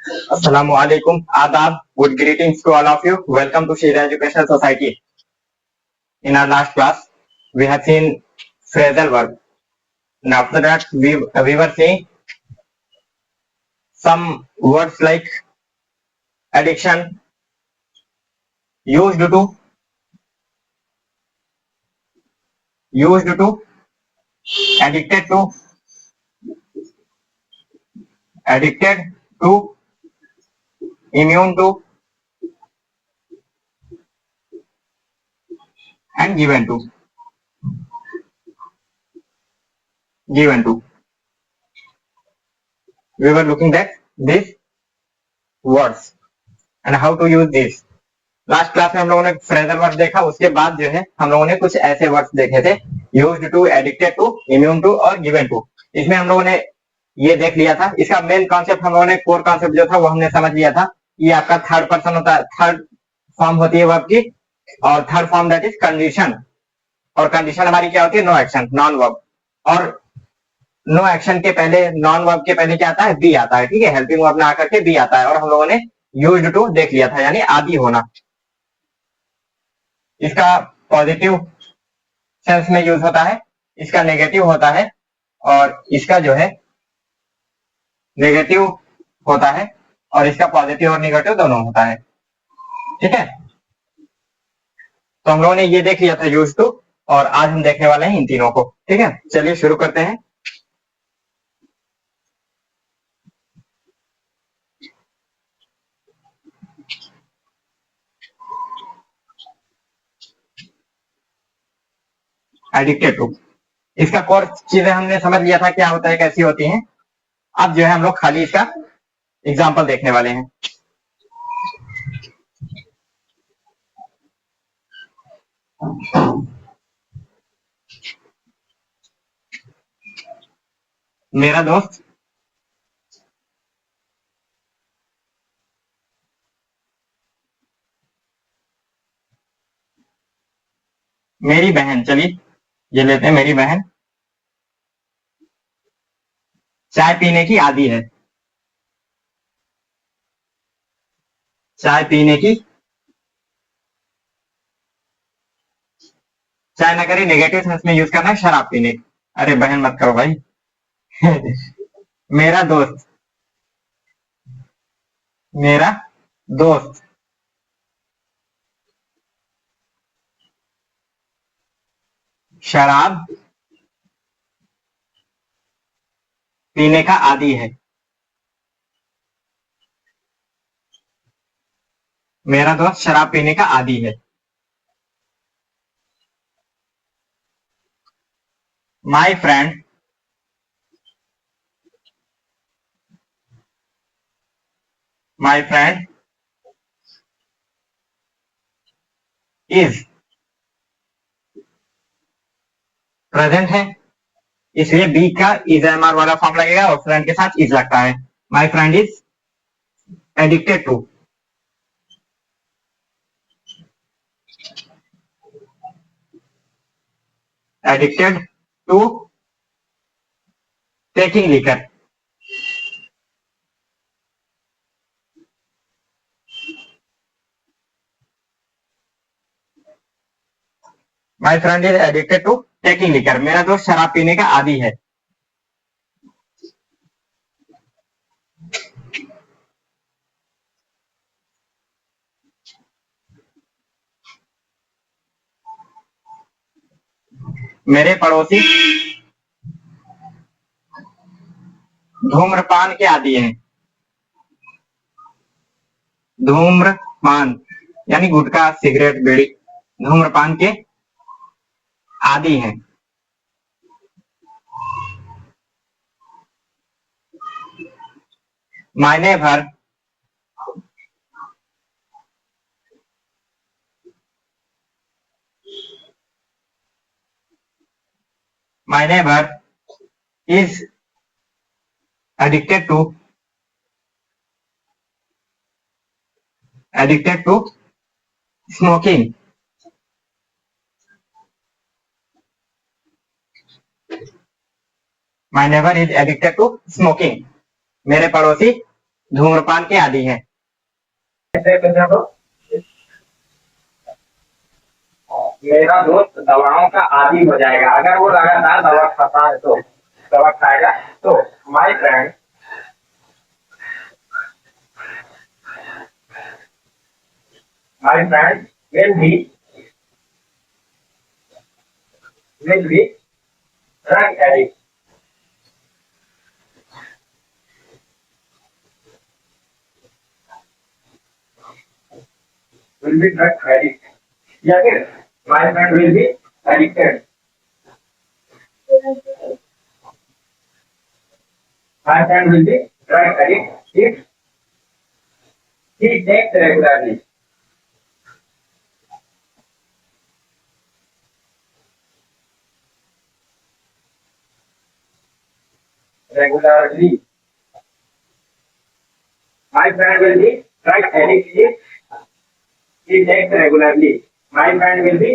Assalamu alaikum, adab, good greetings to all of you. Welcome to Shira Educational Society. In our last class, we have seen phrasal verb. And after that, we were seeing some words like addiction, used to, used to, addicted to, addicted to, immune to, and given to. Given to. We were looking at these words and how to use these. Last class में हम लोगों ने phrasal word देखा, उसके बाद जो है हम लोगों ने कुछ ऐसे वर्ड्स देखे थे, used to, addicted to, immune to और गिवन टू। इसमें हम लोगों ने ये देख लिया था, इसका मेन कॉन्सेप्ट हम लोगों ने, कोर कॉन्सेप्ट जो था वो हमने समझ लिया था। ये आपका थर्ड पर्सन होता है, थर्ड फॉर्म होती है वर्ब की, और third form that is condition. और कंडीशन हमारी क्या होती है? No action, non verb. और नो एक्शन के पहले, नॉन वर्ब के पहले क्या आता है? बी आता है, ठीक है, हेल्पिंग वर्ब में आकर के बी आता है। और हम लोगों ने यूज्ड टू देख लिया था, यानी आदि होना। इसका पॉजिटिव सेंस में यूज होता है, इसका नेगेटिव होता है, और इसका जो है नेगेटिव होता है, और इसका पॉजिटिव और नेगेटिव दोनों होता है, ठीक है। तो हम लोगों ने ये देख लिया था यूज टू, और आज हम देखने वाले हैं इन तीनों को, ठीक है। चलिए शुरू करते हैं। एडिक्टेड टू, इसका कोर चीजें हमने समझ लिया था, क्या होता है, कैसी होती हैं। अब जो है हम लोग खाली इसका एग्जाम्पल देखने वाले हैं। मेरा दोस्त मेरी बहन, चलिए ये लेते हैं, मेरी बहन चाय पीने की आदी है। चाय पीने की, चाय ना करें, नेगेटिव सेंस में यूज करना है, शराब पीने की। अरे बहन मत करो भाई। मेरा दोस्त, मेरा दोस्त शराब पीने का आदी है। मेरा दोस्त शराब पीने का आदी है। My friend my friend is present है, इसलिए बी का इज एम आर वाला फॉर्म लगेगा, और फ्रेंड के साथ इज लगता है। My friend is addicted to, addicted to taking liquor. My friend is addicted to taking liquor, मेरा दोस्त शराब पीने का आदी है। मेरे पड़ोसी धूम्रपान के आदी हैं। धूम्रपान यानी गुटखा, सिगरेट, बीड़ी, धूम्रपान के आदी हैं। महीने भर महीने भर is addicted to smoking. My neighbour is addicted to smoking, मेरे पड़ोसी धूम्रपान के आदी हैं। मेरा दोस्त दवाओं का आदी हो जाएगा अगर वो लगातार दवा खाता है, तो दवा खाएगा तो my friend will be drug addict. Will be drug addict. या फिर my friend will be addicted. My friend will be drug addict if he takes regularly. Regularly. My friend will be drug addict if he takes regularly. My friend will be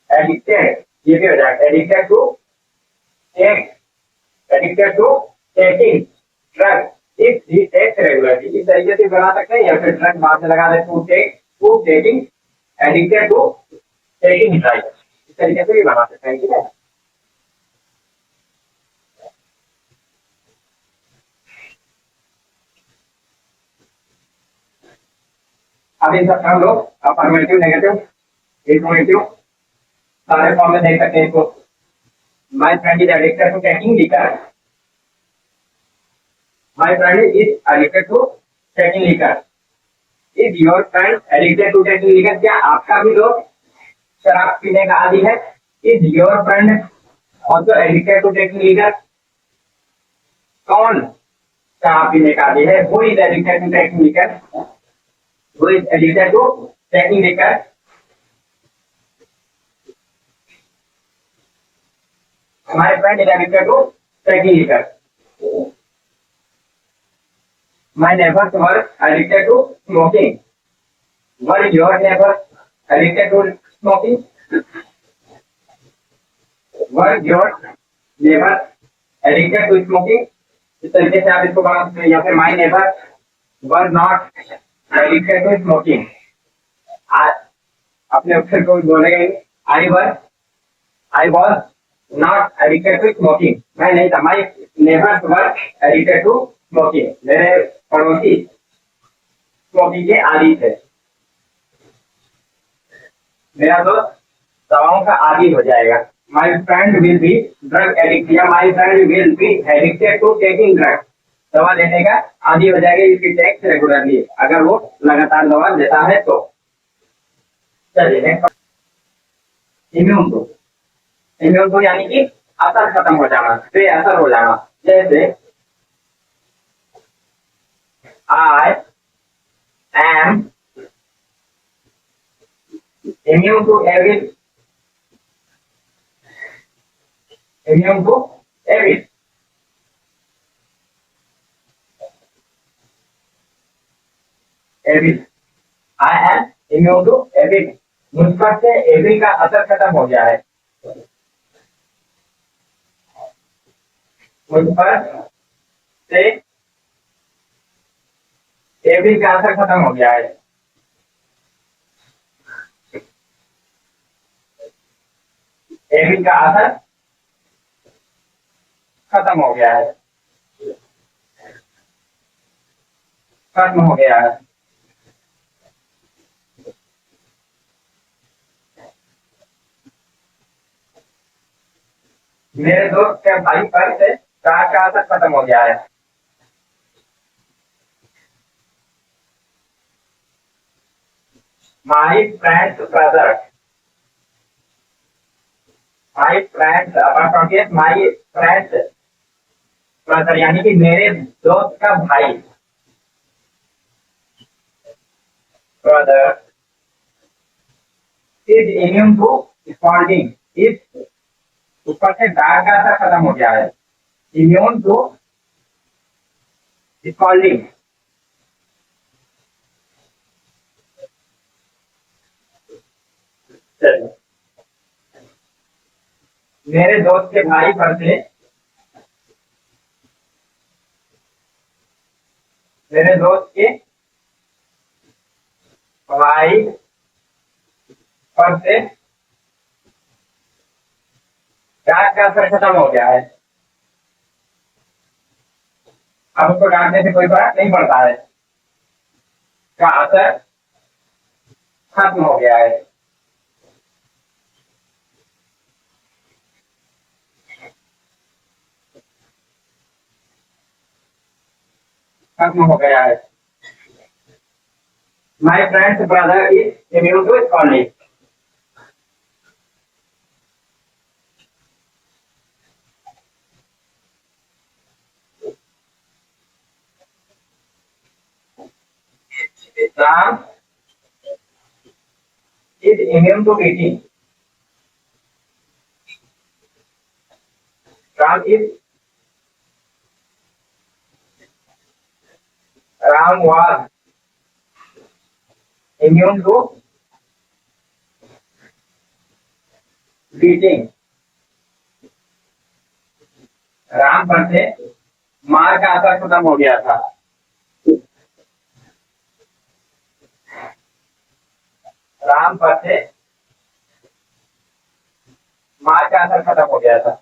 addicted. ये भी हो जाएगा addicted to take, addicted to taking drug if he takes regularly. इस तरीके से बना सकते हैं या फिर ड्रग बाद में लगा दे to taking, addicted to taking drug. इस तरीके से भी बना सकते हैं, ठीक है। अब इन सब हम लोग अफर्मेटिव, नेगेटिव, इंफॉर्मेटिव सारे फॉर्म में देख सकते हैं इसको। My friend is addicted to taking liquor. My friend is addicted to taking liquor. Is your friend addicted to taking liquor? क्या आपका भी लोग शराब पीने का आदी है? Is your friend also addicted to taking liquor? कौन शराब पीने का आदी है? Who is addicted to taking liquor? Who is addicted to taking liquor? My friend is addicted to taking liquor. My neighbors were addicted to smoking. Were your neighbors addicted to smoking? Were your neighbors addicted to smoking? इस तरीके से आप इसको बना सकते हैं। या फिर my neighbors were not addicted to smoking. अपने अक्षर को बोलेगा I was not addicted to smoking. मैं नहीं था। My neighbors were addicted to smoking. मेरे पड़ोसी स्मोकिंग के आदी थे। मेरा दोस्त दवाओं का आदी हो जाएगा। My friend will be drug addict या my friend will be addicted to taking drugs. दवा लेने का आदी हो जाएगा इसकी टेक्स रेगुलरली, अगर वो लगातार दवा लेता है तो। चलिए इम्यून टू यानी कि असर खत्म हो जाना, बेअसर हो जाना। जैसे I am immune to avid, immune to avid. Avid, I am immune to avid. मुझ पर से एविड का असर खत्म हो गया है। मुझ पर से एविड का असर खत्म हो गया है। एविड का असर खत्म हो गया है, खत्म हो गया है। मेरे दोस्त के भाई पर से कार का असर खत्म हो गया है। My friend's brother, my friends upon my friend's brother यानी कि मेरे दोस्त का भाई, ब्रदर इज इम्यून टू स्पॉन्डिंग। इस ऊपर से डार्क का असर खत्म हो गया है। इम्यून टू स्पॉन्डिंग। मेरे दोस्त के भाई पर से मेरे दोस्त के भाई पर से डांट का असर खत्म हो गया है। अब उसको डांटने से कोई फर्क नहीं पड़ता है, का असर खत्म हो गया है। खत्म हो गया है। My friend's brother is immune to scolding. Ram is immune to beating. Ram is Ram was immune to beating। Ram पर से मार का असर खत्म हो गया था। राम पर से मार का असर खत्म हो गया था।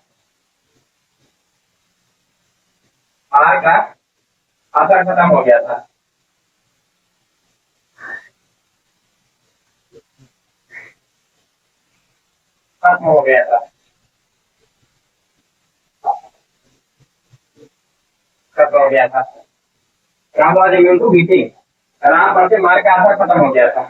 मार का असर खत्म हो गया था। खत्म हो गया था। खत्म हो गया था। Ram was immune to beating। Ram पर से मार का असर खत्म हो गया था।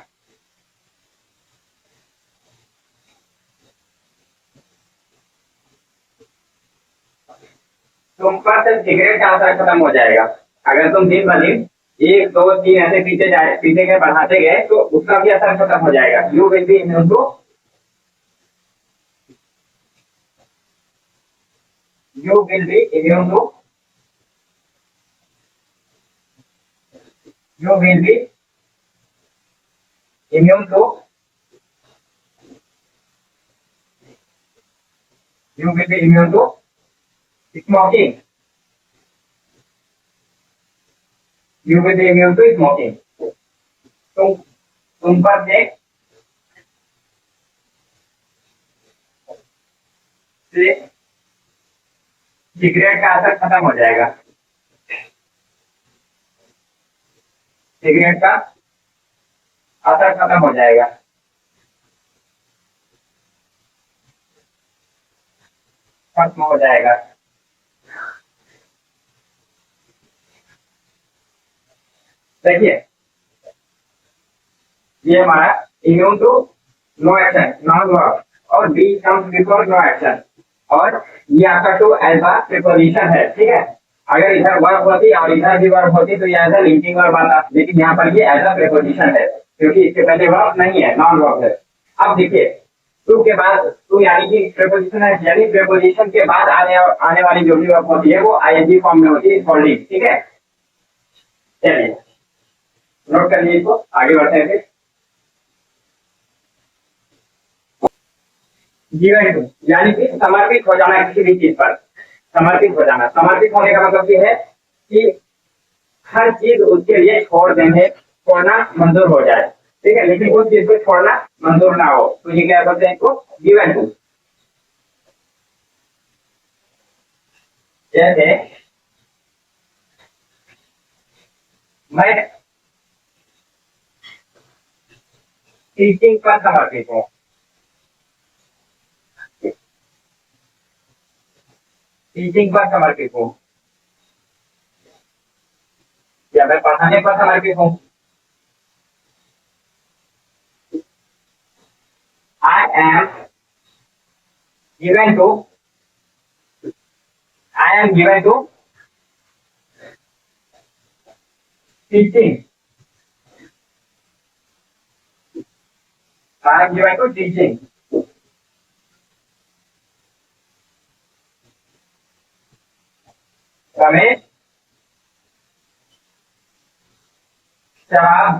तुम पर से सिगरेट का असर खत्म हो जाएगा। अगर तुम दिन ब दिन 1 2 3 ऐसे पीते गए बढ़ाते गए तो उसका भी असर खत्म हो जाएगा। You will be immune to you will be immune to you will be immune to you will be immune to smoking। you will be immune to smoking। तुम पर से सिगरेट का असर खत्म हो जाएगा। सिगरेट का असर खत्म हो जाएगा। खत्म हो जाएगा। देखिए ये हमारा immune to no action non work और becomes before no action और ये आपका टू एज अ प्रीपोजिशन है। ठीक है, अगर इधर वर्ब होती और इधर भी वर्ब होती तो ये एज अ लिंकिंग वर्ब आता, लेकिन यहाँ पर ये एज अ प्रीपोजिशन है क्योंकि इसके पहले वर्ब नहीं है, नॉन वर्ब है। अब देखिए टू के बाद टू यानी कि प्रीपोजिशन है, यानी प्रीपोजिशन के बाद आने वाली जो भी वर्ब होती है वो आईएनजी फॉर्म में होती है, होल्डिंग। ठीक है, चलिए नोट कर लीजिए इसको, आगे बढ़ते हैं फिर। जीवन टू यानी कि समर्पित हो जाना किसी भी चीज पर। समर्पित हो जाना, समर्पित होने का मतलब ये है कि हर चीज उसके लिए छोड़ना मंजूर हो जाए। ठीक है, लेकिन उस चीज को छोड़ना मंजूर ना हो तो ये क्या बोलते हैं इसको, गिवन टू। जैसे मैं टीचिंग पर समर्पित हूँ। टीचिंग पर समर्पित हूँ या मैं पढ़ाने पर समर्पित हूँ। I am given to teaching। I am given to teaching। Ramesh शराब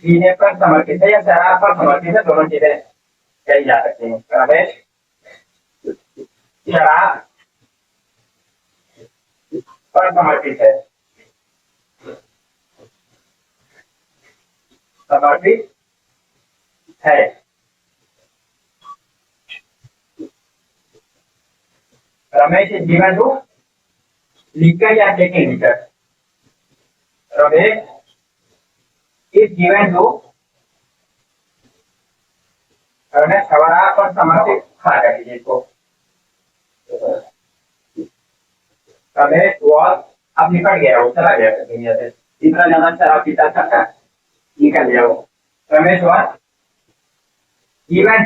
पीने पर समर्पित है या शराब पर समर्पित है, दोनों चीजें कही जा सकती हैं। रमेश शराब पर समर्पित है। समर्पित है। Ramesh is given to liquor या taking liquor. Ramesh is given to, Ramesh सवारा पर समर्पित खा जाएगी इसको। रमेश वॉज, अब निकल गया, वो चला गया दुनिया से, इतना ज्यादा शराब पीता था, निकल गया वो। रमेश वॉज गिवन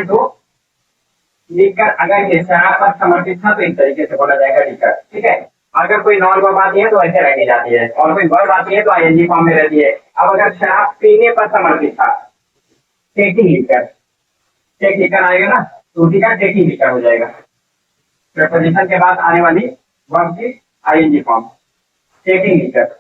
टू लिखकर, अगर ये शराब पर समर्पित था तो इस तरीके से बोला जाएगा लिखकर, ठीक है। अगर कोई नॉन वर्ब आती है तो ऐसे रखी जाती है, और कोई वर्ब आती है तो आईएनजी फॉर्म में रहती है। अब अगर शराब पीने पर समर्पित था, टेकिंग लिखकर, टेक लिखकर आएगा ना, तो उसी का टेकिंग लिखकर हो जाएगा। प्रपोजिशन के बाद आने वाली वर्ब की आईएनजी फॉर्म, टेकिंग लिखकर।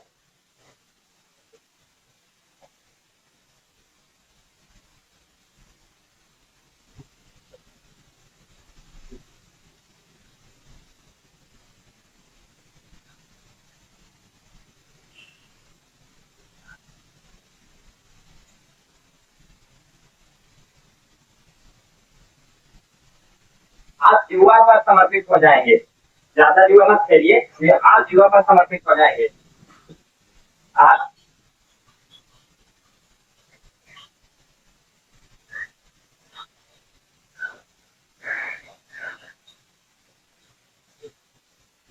आप युवा पर समर्पित हो जाएंगे, ज्यादा युवा मत खेलिए, आप युवा पर समर्पित हो जाएंगे। आप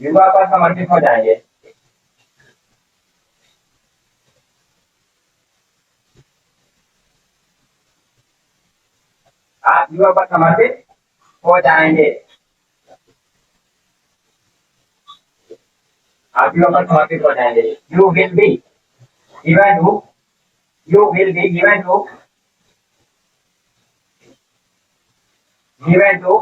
युवा पर समर्पित हो जाएंगे। आप युवा पर समर्पित हो जाएंगे। आप युवा पर समर्पित हो जाएंगे। You will be given to, you will be given to, given to,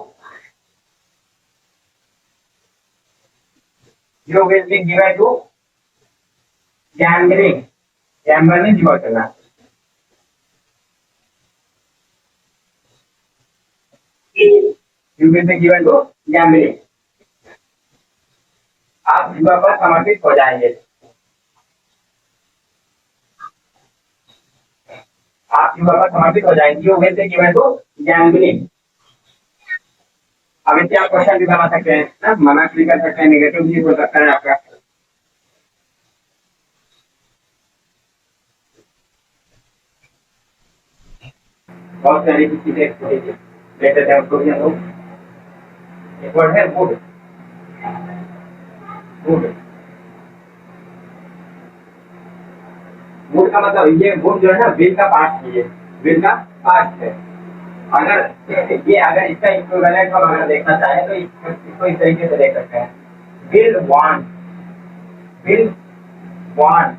you will be given to gambling, gambling जीवन करना। You will be given to gambling. आप युवा पर समर्पित हो जाएंगे। आप युवा पर समर्पित हो जाएंगे। You will be given to gambling. अब इससे आप क्वेश्चन भी बना सकते हैं ना, मना भी कर सकते हैं, नेगेटिव भी हो सकता है आपका। बहुत सारी चीजें लेते थे हम लोग। एक वर्ड है गुड, गुड, गुड का मतलब, ये गुड जो है ना, विल का पास्ट है, ये विल का पास्ट है। अगर ये, अगर इसका इक्विवेलेंट हम अगर देखना चाहे तो इसको इस तरीके से देख सकते हैं, विल वांट, विल वांट,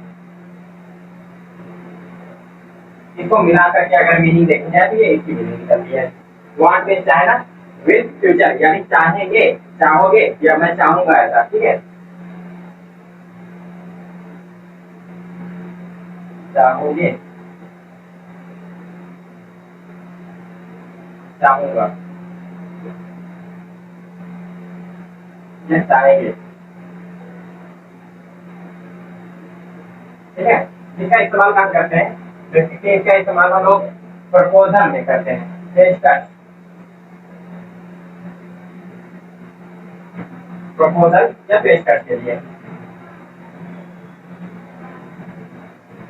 इसको मिला करके अगर मीनिंग देखी जाए तो ये इसकी मीनिंग निकलती है। वांट में चाहे ना, विल फ्यूचर यानी चाहेंगे, चाहोगे, या मैं चाहूंगा ऐसा, ठीक है। चाहोगे, चाहूंगा, चाहेंगे, ठीक है। इसका इस्तेमाल कहाँ करते हैं, जैसे कि इसका इस्तेमाल हम लोग प्रपोजल में करते हैं, पेशकश, प्रपोजल या पेशकश के लिए।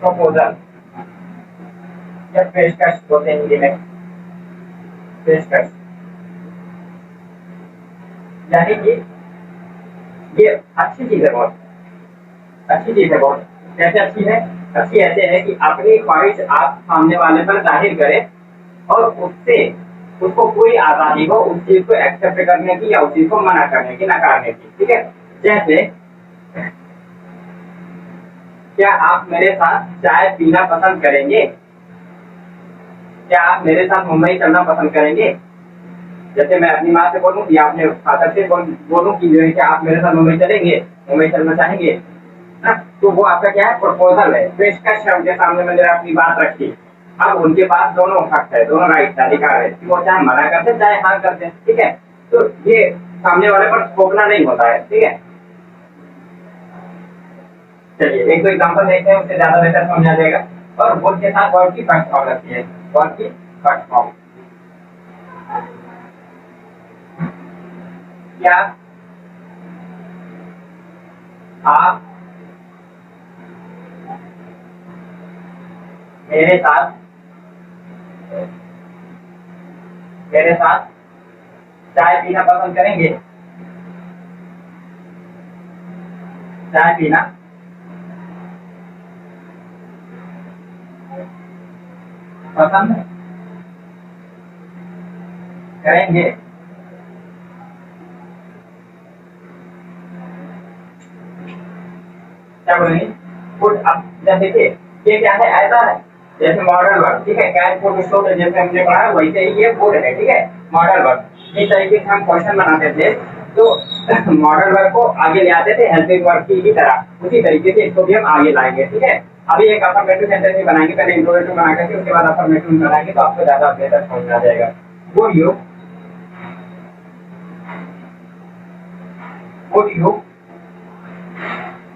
प्रपोजल या पेशकश बोलते हैं हिंदी में, पेशकश, यानी कि ये अच्छी चीज है, बहुत अच्छी चीज है। बहुत कैसे अच्छी है? अच्छी ऐसे है कि अपनी ख्वाहिश आप सामने वाले पर जाहिर करें और उससे उसको कोई आजादी हो उस चीज को एक्सेप्ट करने की या उस चीज को मना करने की, नकारने की, ठीक है। जैसे, क्या आप मेरे साथ चाय पीना पसंद करेंगे? क्या आप मेरे साथ मुंबई चलना पसंद करेंगे? जैसे मैं अपनी माँ से बोलूँ या अपने फादर से बोलूँ कि जो है कि आप मेरे साथ मुंबई चलेंगे, मुंबई चलना चाहेंगे ना, तो वो आपका क्या है, प्रपोजल है, पेशकश है। उनके सामने मैंने अपनी बात रखी। अब उनके पास दोनों हक है, दोनों राइट अधिकार है कि वो चाहे मना करते चाहे हाँ करते हैं, ठीक है। तो ये सामने वाले पर थोपना नहीं होता है, ठीक है। चलिए एक दो एग्जांपल देखते हैं, उससे ज्यादा बेटर समझ आ जाएगा। और वुड के साथ वर्ड की फर्स्ट फॉर्म लगती है, वर्ड की फर्स्ट फॉर्म। क्या आप मेरे साथ चाय पीना पसंद करेंगे? चाय पीना पसंद करेंगे? क्या बोलेंगे? फूड। अब जब देखिए ये क्या है, ऐसा है जैसे मॉडल वर्क, ठीक है, कैन फूड स्टोर जैसे हमने पढ़ा है वैसे ही ये फूड है, ठीक है, मॉडल वर्क। इस तरीके से हम क्वेश्चन बनाते थे तो मॉडल वर्क को आगे ले आते थे हेल्पिंग वर्क की ही तरह, उसी तरीके से इसको भी हम आगे लाएंगे, ठीक है। अभी एक अफर्मेटिव सेंटेंस भी बनाएंगे, पहले इंट्रोगेटिव बना करके उसके बाद अफर्मेटिव बनाएंगे तो आपको ज्यादा बेहतर समझ आ जाएगा। वुड यू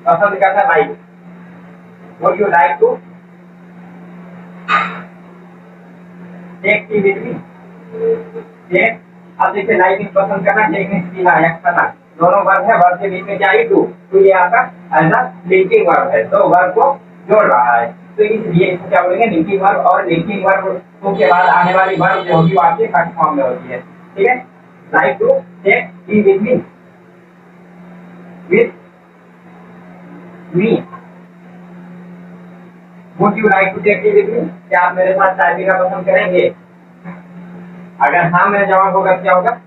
पसंद करना, like, would you like to take tea with me? Take, अब देखिए लाइक पसंद करना, टेक में पीना या खाना दोनों वर्ब है, वर्ब के बीच में क्या है टू ये आपका एज अ लिंकिंग वर्ब है, तो वर्ब को जोड़ रहा है, तो इसलिए इसको क्या बोलेंगे लिंकिंग वर्ब। और लिंकिंग वर्ब के बाद आने वाली वर्ब जो होगी वो आपकी फर्स्ट फॉर्म में होती है, ठीक है। Like to take tea with me, with me. Would you like to take tea with me? क्या आप मेरे साथ चाय पीना पसंद करेंगे? अगर हाँ मेरा जवाब होगा क्या होगा,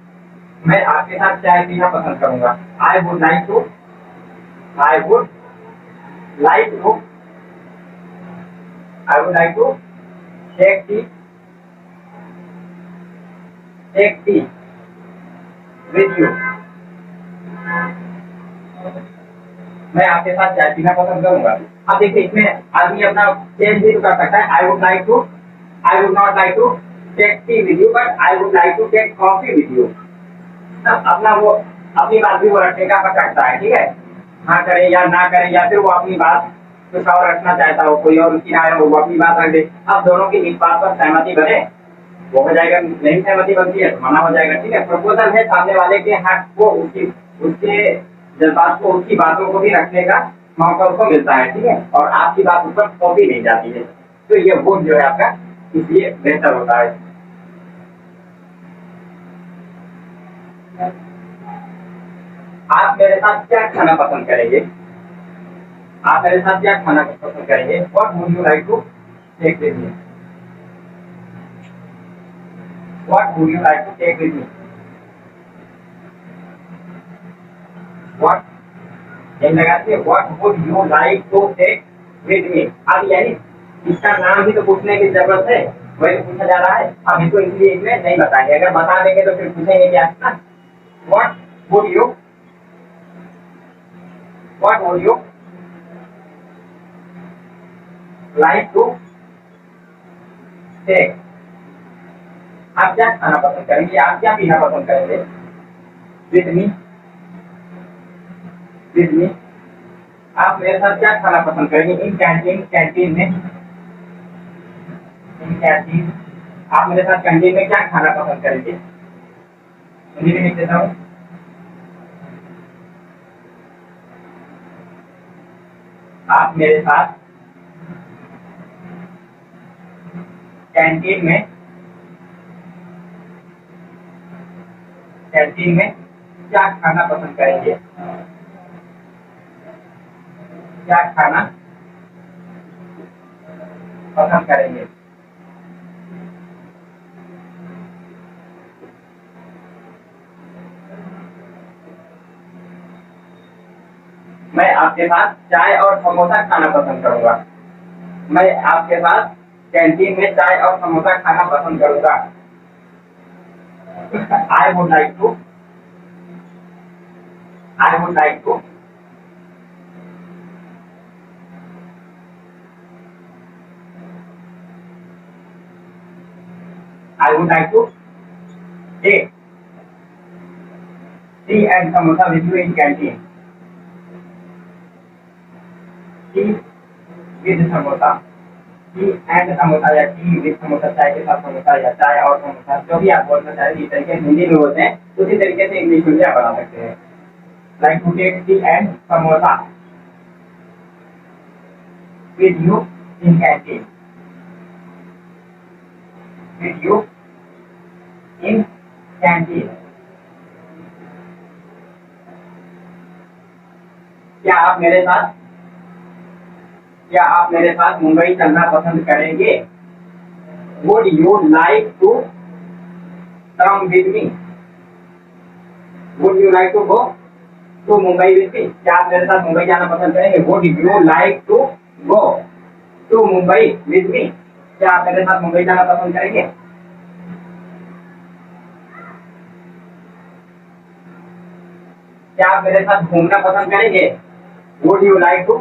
मैं आपके साथ चाय पीना पसंद करूंगा। I would like to, I would like to, I would like to take tea with you. मैं आपके साथ चाय पीना पसंद करूंगा। अब देखिए इसमें आदमी अपना चेंज भी तो कर सकता है, I would like to, I would not like to take tea with you but I would like to take coffee with you. अपना वो अपनी बात भी वो रखने का कर सकता है, ठीक है, हाँ करे या ना करे, या फिर वो अपनी बात कुछ और रखना चाहता हो, कोई और उसकी राय हो वो अपनी बात रख दे। अब दोनों की इस बात पर सहमति बने वो हो जाएगा, नहीं सहमति बनती है तो मना हो जाएगा, ठीक है। प्रपोजल है सामने वाले के हक को, उसके जज्बात को, उसकी बातों को भी रखने का मौका उसको मिलता है, ठीक है, और आपकी बात उस पर थोपी नहीं जाती है, तो ये वोट जो है आपका इसलिए बेहतर होता है। आप मेरे साथ क्या खाना पसंद करेंगे? आप मेरे साथ क्या खाना पसंद करेंगे? What would you like to take with me? What would you like to take with me? What यही लगाते हैं, what would you like to take with me. अब यानी इसका नाम भी तो पूछने की जरूरत है, वही पूछा जा रहा है। अब इसको इसलिए इसमें नहीं बताएंगे, अगर बता देंगे तो फिर पूछेंगे क्या ना, what would you, what would you like to take. आप क्या खाना पसंद करेंगे, आप क्या पीना पसंद करेंगे? विद मी, विद मी। आप मेरे साथ क्या खाना पसंद करेंगे? इन कैंटीन, कैंटीन में, इन कैंटीन। आप मेरे साथ कैंटीन में क्या खाना पसंद करेंगे? हिंदी में लिख देता हूँ, आप मेरे साथ कैंटीन में, कैंटीन में क्या खाना पसंद करेंगे? क्या खाना पसंद करेंगे? मैं आपके साथ चाय और समोसा खाना पसंद करूंगा। मैं आपके साथ कैंटीन में चाय और समोसा खाना पसंद करूंगा। I would like to, I would like to, I would like to take tea and samosa with you in canteen. Tea with samosa, tea and samosa या टी विद समोसा, चाय के साथ समोसा या चाय और समोसा, जो भी आप बोलना चाहें इस तरीके हिंदी में बोलते हैं उसी तरीके से इंग्लिश में भी आप बना सकते हैं। Like to take tea and samosa with you in canteen, with you in canteen. क्या आप मेरे साथ मुंबई चलना पसंद करेंगे? Would you like to come with me? Would you like to go to Mumbai with me? क्या आप मेरे साथ मुंबई जाना पसंद करेंगे? Would you like to go to Mumbai with me? क्या आप मेरे साथ मुंबई जाना पसंद करेंगे? क्या आप मेरे साथ घूमना पसंद करेंगे? Would you like to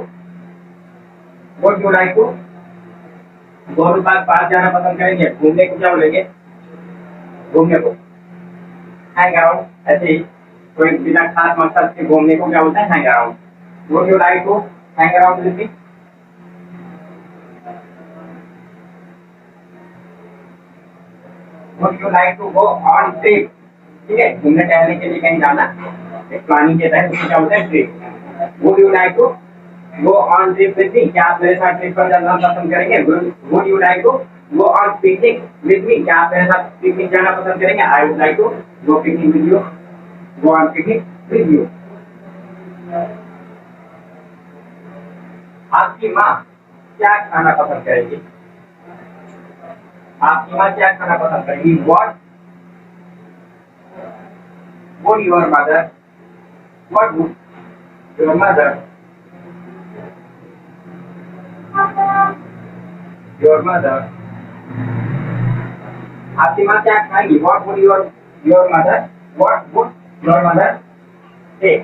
गोरू पार्क जाना पसंद करेंगे? घूमने को क्या बोलेंगे? घूमने को हैंग अराउंड, ऐसे ही कोई बिना खास मकसद के घूमने को क्या बोलते हैं? Hang around. Would you like to hang around with me? Would you like to go on trip? ठीक है, घूमने टहलने के लिए कहीं जाना एक प्लानिंग के तहत उसको क्या बोलते हैं? Trip. Would you like to go on trip with me? क्या आप मेरे साथ ट्रिप पर जाना पसंद करेंगे? Would you like to go on picnic with me? क्या आप मेरे साथ पिकनिक जाना पसंद करेंगे? I would like to go picnic with you. Go on picnic with you. आपकी माँ क्या खाना पसंद करेगी? आपकी माँ क्या खाना पसंद करेगी? What would your mother? What would your mother? Your mother. आपकी माँ क्या खाएगी? What would your mother? What would your mother say?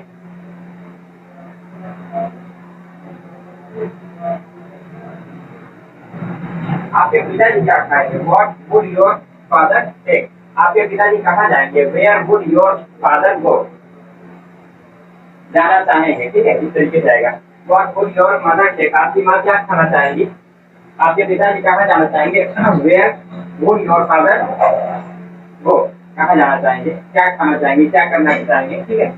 आपके पिताजी क्या खाएंगे? What would your father take? आपके पिताजी कहाँ जाएंगे? Where would your father go? जाना चाहेंगे, ठीक है, इस तरीके से जाएगा। What would your mother take? आपकी माँ क्या खाना चाहेंगी? आपके पिताजी कहाँ जाना चाहेंगे? Where would your father go? कहाँ जाना चाहेंगे? क्या खाना चाहेंगे? क्या करना चाहेंगे? ठीक है,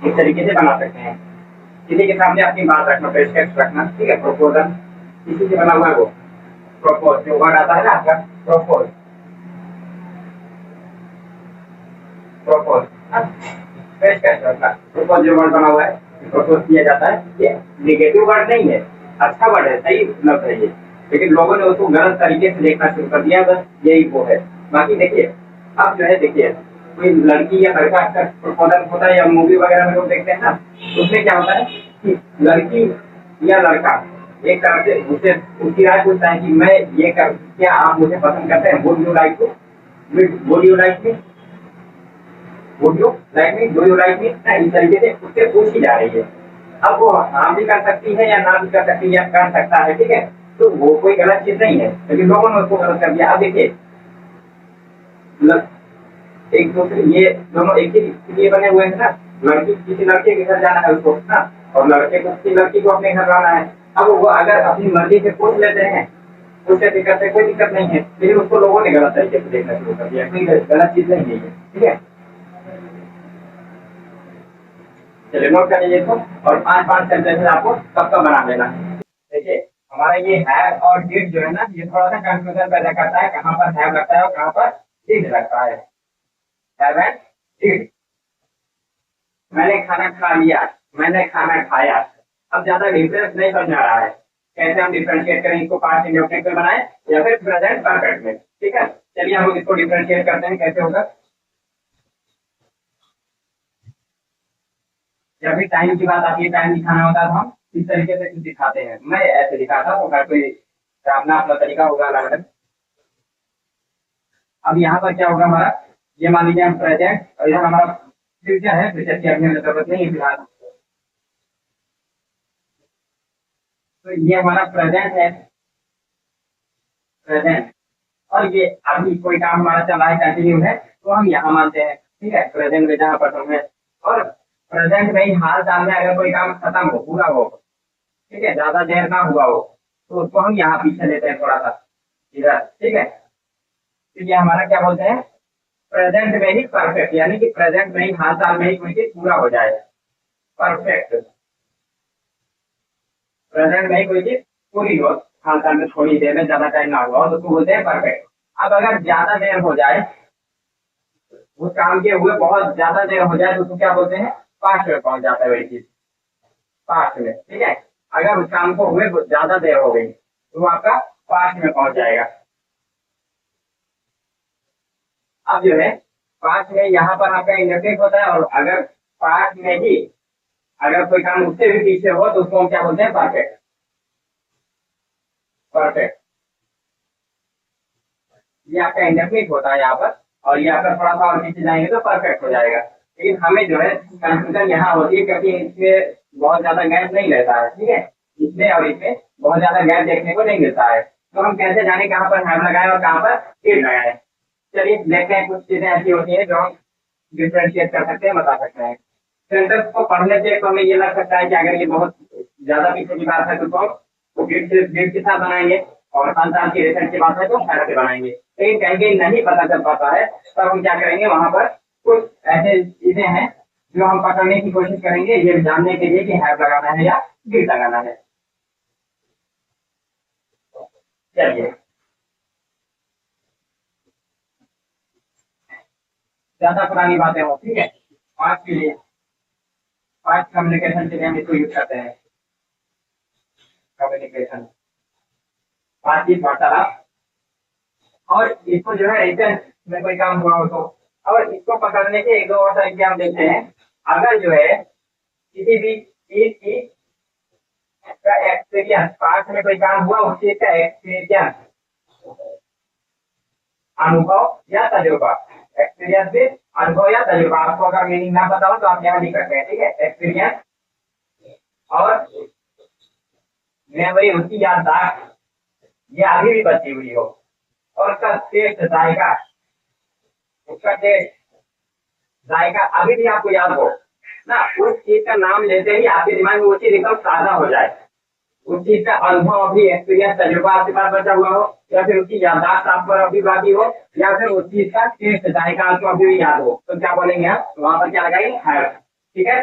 इस तरीके से बना सकते हैं। किसी के सामने अपनी बात रखना, पेशकश रखना, ठीक है। प्रोपोजल किसी से बना हुआ है वो प्रोपोज, जो वर्ड आता है ना आपका प्रोपोज, पेशकश रखना। प्रोपोज जो वर्ड बना हुआ है, प्रपोज किया जाता है, ये नेगेटिव वर्ड नहीं है, अच्छा वर्ड है, सही मतलब है ये, लेकिन लोगों ने उसको गलत तरीके से देखना शुरू कर दिया, बस यही वो है। बाकी देखिए, अब जो है देखिए, कोई लड़की या लड़का अक्सर प्रपोजल होता है या मूवी वगैरह में लोग देखते हैं ना, उसमें क्या होता है कि लड़की या लड़का एक तरह से उससे उसकी राय पूछता है कि मैं ये कर, क्या आप मुझे पसंद करते हैं? Would you like to, would you like me, would you like me, do you like me, इस तरीके से उससे पूछी जा रही है। अब वो हाँ भी कर सकती है या ना भी कर सकती है या कर सकता है, ठीक है, तो वो कोई गलत चीज नहीं है, लेकिन लोगों ने उसको गलत कर दिया। अब देखिए, एक दूसरे, ये दोनों एक ही लिए बने हुए हैं ना, लड़की किसी लड़के के घर जाना है उसको ना, और लड़के को किसी लड़की को अपने घर लाना है। अब वो अगर अपनी मर्जी से पूछ लेते हैं, उससे दिक्कत है, कोई दिक्कत नहीं है, लेकिन उसको लोगों ने गलत तरीके से देखना शुरू कर दिया, कोई गलत चीज नहीं है ये, ठीक है। चलिए नोट कर लीजिए इसको, और 5-5 सेंटेंस आपको सबका बना लेना है। देखिए, हमारा ये हैव और डिड जो है ना, ये थोड़ा सा कंफ्यूजन पैदा करता है, कहाँ पर हैव लगता है और कहाँ पर डिड लगता है। Have and did. मैंने खाना खा लिया, मैंने खाना खाया। अब ज्यादा डिफरेंस नहीं समझ आ रहा है, कैसे हम डिफरेंशिएट करें इसको, पास्ट इंडेफिनिट में बनाए या फिर प्रेजेंट परफेक्ट में, ठीक है। चलिए हम इसको डिफरेंशिएट करते हैं, कैसे होगा। जब भी टाइम की बात आती है, टाइम दिखाना होता है तो हम इस तरीके से दिखाते हैं। मैं ऐसे दिखाता हूँ, हर कोई अपना अपना तरीका होगा अलग अलग। अब यहाँ पर क्या होगा हमारा, ये मान लीजिए हम प्रेजेंट, और इधर हमारा फ्यूचर है, फ्यूचर की अपनी जरूरत नहीं है फिलहाल, तो ये हमारा प्रेजेंट है, प्रेजेंट। और ये अभी कोई काम हमारा चल रहा है, कंटिन्यू है, तो हम यहाँ मानते हैं, ठीक है, प्रेजेंट में जहाँ पर हम है। और प्रेजेंट में ही हाल चाल में अगर कोई काम खत्म हो, पूरा हो, ठीक है, ज्यादा देर ना हुआ हो तो उसको हम यहाँ पीछे लेते हैं थोड़ा सा इधर, ठीक है। तो ये हमारा क्या बोलते हैं, प्रेजेंट में ही परफेक्ट, यानी कि प्रेजेंट में ही हाल साल में ही कोई चीज पूरा हो जाए, परफेक्ट। प्रेजेंट में ही कोई चीज पूरी हो, हाल साल में थोड़ी देर में, ज्यादा टाइम ना हुआ हो तो उसको बोलते हैं परफेक्ट। अब अगर ज्यादा देर हो जाए, उस काम के हुए बहुत ज्यादा देर हो जाए तो उसको क्या बोलते हैं, पास्ट में पहुंच जाता है वही चीज, पास्ट में, ठीक है। अगर उस काम को हुए ज्यादा देर हो गई तो वो आपका पास्ट में पहुंच जाएगा। अब जो है पास्ट में यहाँ पर आपका इंडेफिनिट होता है, और अगर पास्ट में ही अगर कोई काम उससे भी पीछे हो तो उसको हम क्या बोलते हैं, परफेक्ट, परफेक्ट। ये आपका इंडेफिनिट होता है यहाँ पर, और ये आपका थोड़ा सा और पीछे जाएंगे तो परफेक्ट हो जाएगा। लेकिन हमें जो है कंफ्यूजन यहाँ होती है क्योंकि इसमें बहुत ज्यादा गैप नहीं रहता है, ठीक है, इसमें और इसमें बहुत ज्यादा गैप देखने को नहीं मिलता है। तो हम कैसे जाने कहाँ पर हैव लगाए और कहाँ पर इट लगाए। चलिए देखते हैं, कुछ चीजें ऐसी होती है जो हम डिफ्रेंशिएट कर सकते हैं, बता सकते हैं। सेंटेंस को पढ़ने से तो हमें ये लग सकता है कि अगर ये बहुत ज्यादा पीछे की बात है तो हम डेट के साथ बनाएंगे, और संतान की रिसेंट की बात है तो हैव से बनाएंगे। लेकिन कहीं कहीं नहीं पता चल पाता है, तब हम क्या करेंगे, वहां पर कुछ ऐसे चीजें हैं जो हम पकड़ने की कोशिश करेंगे, ये जानने के लिए कि हैव लगाना है या डिड लगाना है। चलिए, ज्यादा पुरानी बातें हो, ठीक है, आज के लिए, आज कम्युनिकेशन के लिए हम इसको यूज करते हैं, कम्युनिकेशन, बातचीत, वार्तालाप। और इसको जो है रिटर्न में कोई काम हुआ हो तो, और इसको पकड़ने के एक दो और तरीके हम देखते हैं। अगर जो है किसी भी चीज की का एक्सपीरियंस, पास्ट में कोई काम हुआ उस चीज का एक्सपीरियंस, अनुभव या तजुर्बा, एक्सपीरियंस भी अनुभव या तजुर्बा, आपको अगर मीनिंग ना पता हो तो आप यहाँ लिख सकते हैं, ठीक है। एक्सपीरियंस और मेमोरी, उसकी याददाश्त, ये अभी भी बची हुई हो, और उसका टेस्ट, जायका, उसका टेस्ट, जायका अभी भी आपको याद हो ना, उस चीज का नाम लेते ही आपके दिमाग में वो चीज एकदम ताजा हो जाए, उस चीज का अनुभव अभी, एक्सपीरियंस, तजुर्बा आपके पास बचा हुआ हो, या फिर उसकी याददाश्त आप पर अभी बाकी हो, या फिर उस चीज का टेस्ट, जायका आपको अभी भी याद हो, तो क्या बोलेंगे आप, वहां पर क्या लगाएंगे, हैव, ठीक है,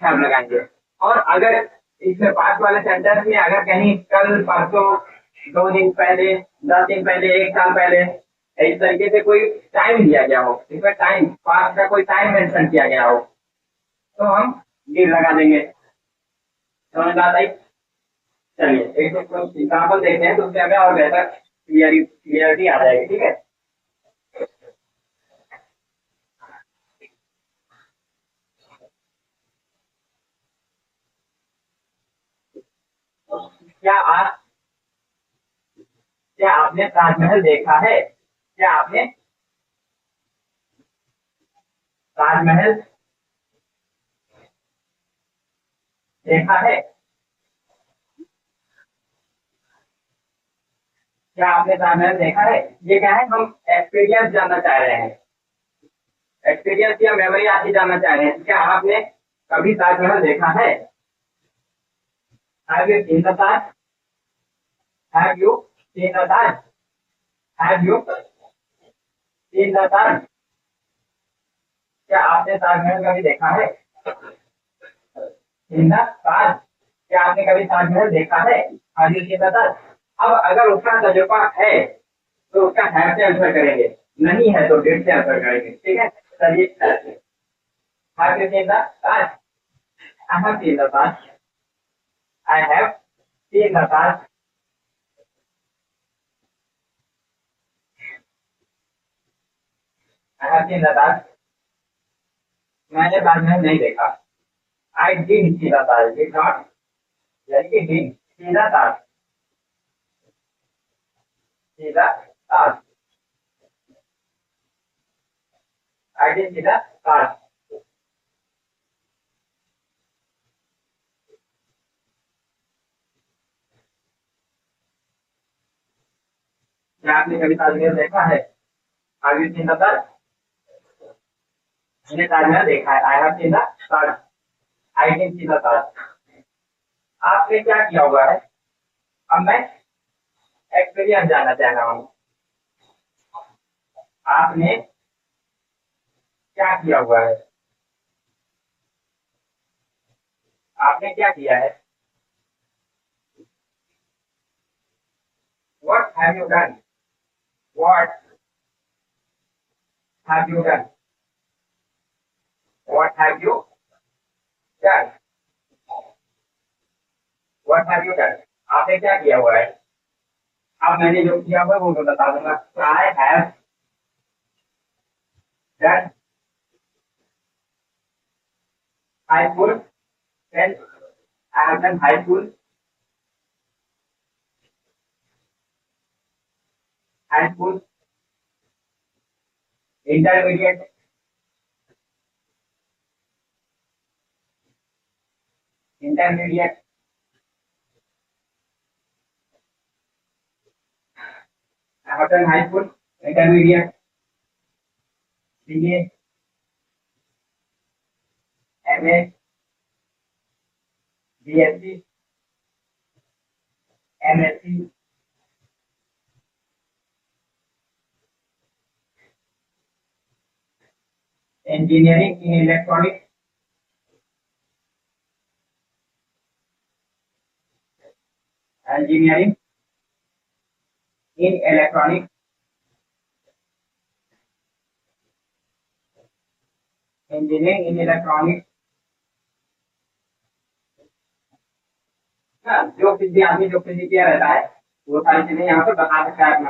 हैव लगाएंगे। और अगर इसमें पास वाले सेंटेंस में अगर कहीं कल, परसों, 2 दिन पहले, 10 दिन पहले, 1 साल पहले, इस तरीके से कोई टाइम दिया गया हो, इसमें टाइम, पास का कोई टाइम मेंशन किया गया हो, तो हम डिड लगा देंगे। समझ बात आई। चलिए एक एग्जाम्पल देखते हैं तो उससे हमें और बेहतर क्लियरिटी आ जाएगी, ठीक है। क्या आप, क्या आपने ताजमहल देखा है, क्या आपने ताजमहल देखा है, क्या आपने ताजमहल देखा है। ये क्या है, हम एक्सपीरियंस जानना चाह रहे हैं, एक्सपीरियंस या मेमोरी आपकी जानना चाह रहे हैं। क्या आपने कभी ताजमहल देखा है, have you seen the Taj, have you seen the Taj, have you seen the Taj, क्या आपने ताजमहल कभी देखा है, सीन द ताज, क्या आपने कभी ताजमहल देखा है, हैव यू सीन द ताज। अब अगर उसका तजुर्बा है तो उसका हैव से आंसर करेंगे, नहीं है तो डिड से आंसर करेंगे, ठीक है। चलिए, have you seen the Taj, I have seen the Taj, I have seen the Taj, I have seen the Taj, मैंने ताजमहल नहीं देखा, I did see the Taj, did not, यानी कि did see the Taj, see the Taj, I did see the Taj. क्या आपने कभी ताजमहल देखा है, have you seen the Taj, मैंने ताजमहल देखा है, I have seen the Taj, I did see the ताज, आपने क्या किया हुआ है, अब मैं एक्सपीरियंस जानना चाह रहा हूँ। आपने क्या किया हुआ है, आपने क्या किया है, what have you done, what have you done, what have you done, what have you done, आपने क्या किया हुआ है। अब मैंने जो किया हुआ है वो मैं बता दूंगा। I have done high school, then I have done high school, intermediate, intermediate, I have done high school, intermediate, BA, MA, BSc, MSc, engineering in electronics, engineering in electronics, engineering in electronics। हाँ, जो कुछ भी आदमी जो कुछ भी किया रहता है वो सारी चीजें यहाँ पे बता सकता है अपना,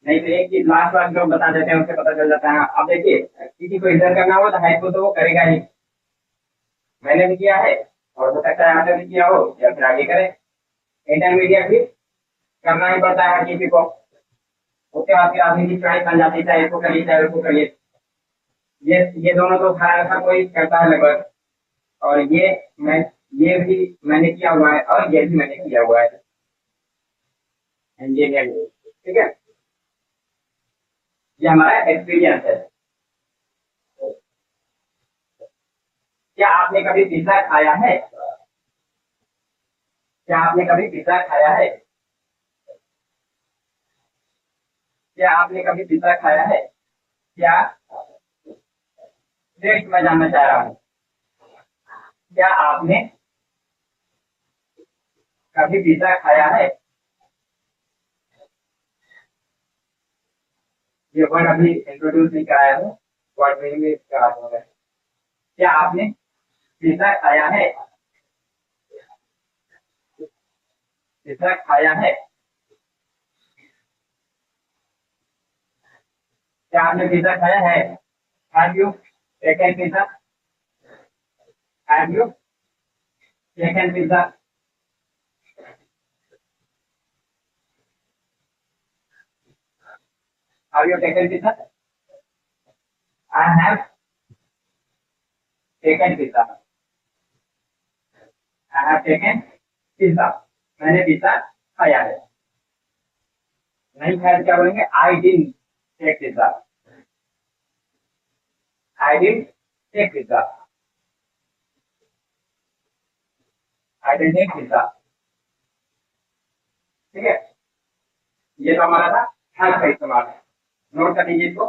नहीं तो एक चीज लास्ट बार जो बता देते हैं उससे पता चल जाता है। अब देखिए किसी को इंटर करना हो तो हाई स्कूल तो वो करेगा ही, मैंने भी किया है और हो सकता है आपने भी किया हो या फिर आगे करें। इंटरमीडिएट भी करना ही पड़ता है किसी को, उसके बाद फिर आदमी की चॉइस बन जाती है, चाहे इसको करिए चाहे उसको करिए। ये दोनों तो हर कोई करता है लगभग, और ये भी मैंने किया हुआ है और ये भी मैंने किया हुआ है इंजीनियरिंग, ठीक है। ये हमारा एक्सपीरियंस है। क्या आपने कभी पिज्जा खाया है, क्या आपने कभी पिज्जा खाया है, क्या आपने कभी पिज्जा खाया है, क्या नेक्स्ट मैं जानना चाह रहा हूँ, क्या आपने कभी पिज्जा खाया है। ये वर्ड अभी इंट्रोड्यूस नहीं कराया हूँ, वर्ड में करा दूंगा। क्या आपने पिज्जा खाया है, पिज्जा खाया है, क्या आपने पिज्जा खाया है। Have you taken pizza, have you taken pizza, have you taken pizza, I have taken pizza, I have taken pizza, मैंने पिज्जा खाया है। नहीं खाया तो क्या बोलेंगे, I didn't take pizza, I didn't take pizza, I didn't take pizza, ठीक है। ये तो हमारा था हैव का इस्तेमाल, नोट कर लीजिए इसको।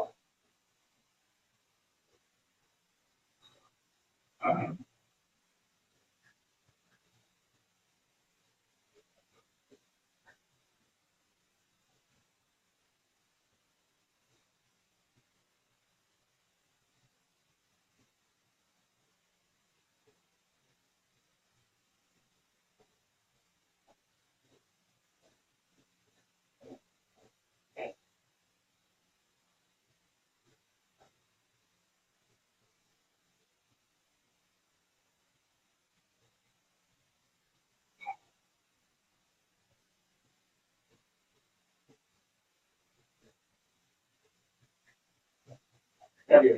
चलिए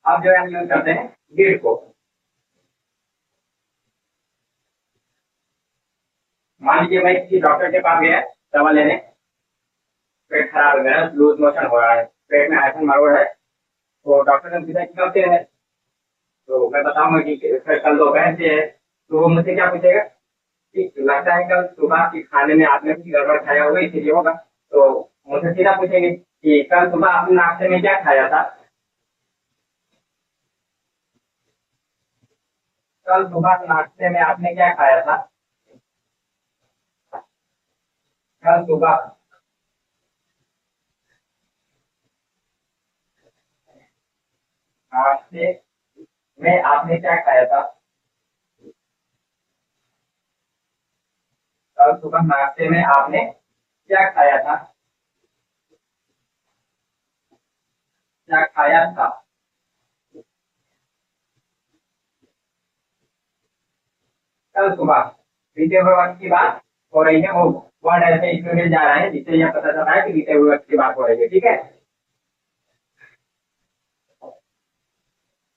अब जो है हम यूज करते हैं गेट को। मान लीजिए मैं किसी डॉक्टर के पास गया दवा लेने, पेट खराब हो गया, लूज मोशन हो रहा है, पेट में आयरन मरोड़ है, तो डॉक्टर ने पूछा कि कब से है, तो मैं बताऊंगा कि कल दोपहर से है, तो वो मुझसे क्या पूछेगा कि लगता है कल सुबह के खाने में आपने कुछ गड़बड़ खाया होगा इसीलिए होगा। तो मुझसे सीधा पूछेंगे कि कल सुबह आपने नाश्ते में क्या खाया था। कल सुबह नाश्ते में आपने क्या खाया था। कल सुबह नाश्ते में आपने क्या खाया था। कल सुबह नाश्ते में आपने क्या खाया था। क्या खाया था। कल सुबह बीते हुए वक्त की बात हो रही है। वो वर्ड ऐसे इसमें जा रहा है जिससे यह पता चलता है कि बीते हुए वक्त की बात हो रही है। ठीक है।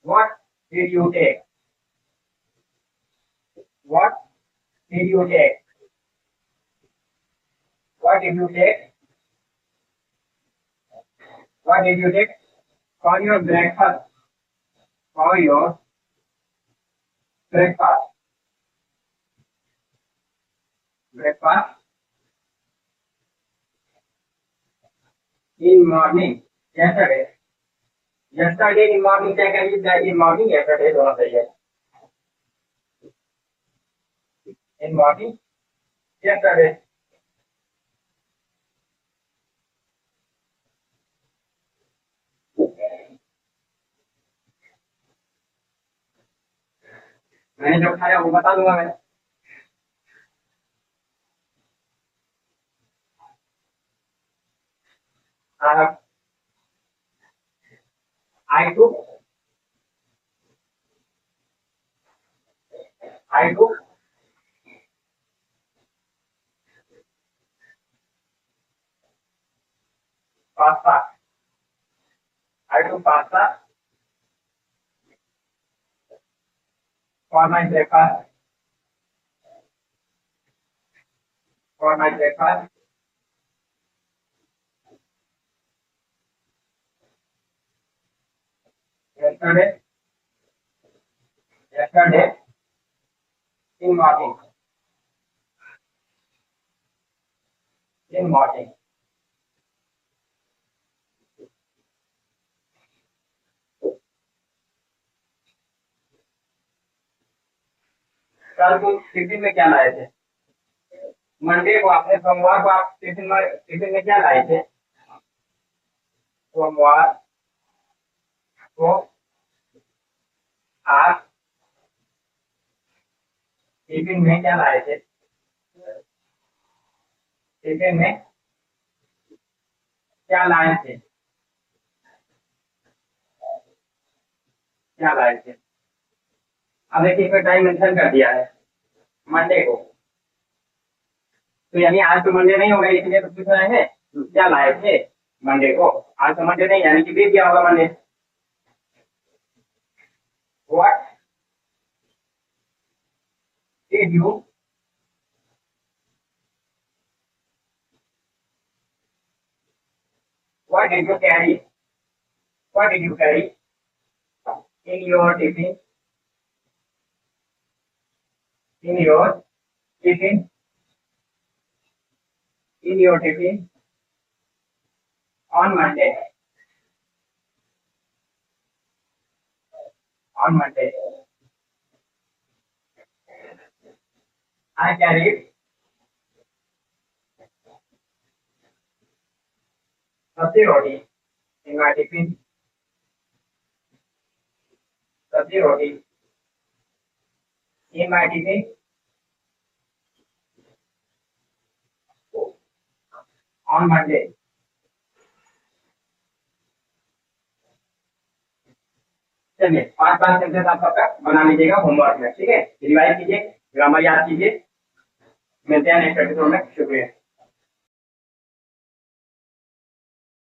What did you take? What did you take? What did you take? What did you take for your breakfast? For your breakfast. Breakfast in morning. Yesterday. Yesterday in morning. क्या करेंगे? That in morning. Yesterday दोनों सही है. In morning. Yesterday. मैंने जो खाया वो बता दूंगा मैं। I took pasta. I took pasta for my breakfast. For my breakfast. Yesterday. Yesterday in morning. In morning. कल तुम टिफिन में क्या लाए थे। मंडे को आपने सोमवार को आप टिफिन में क्या लाए थे। सोमवार को आप टिफिन में क्या लाए थे। टिफिन में क्या लाए थे। क्या लाए थे। अब देखिए इसमें टाइम मेंशन कर दिया है मंडे को। तो यानी आज तो मंडे नहीं होगा इसलिए तो पूछ रहे हैं क्या लाए थे मंडे को। आज तो मंडे नहीं यानी कि दे दिया होगा Monday. What did you carry? What did you carry in your tiffin? In your tiffin? In your tiffin on Monday. On Monday. I carried sabzi roti in my tiffin. Sabzi roti in my tiffin on Monday. चलिए 5 sentence आप सबका बना लीजिएगा homework में। ठीक है। Revise कीजिए, grammar याद कीजिए। मिलते हैं नेक्स्ट एपिसोड में। शुक्रिया।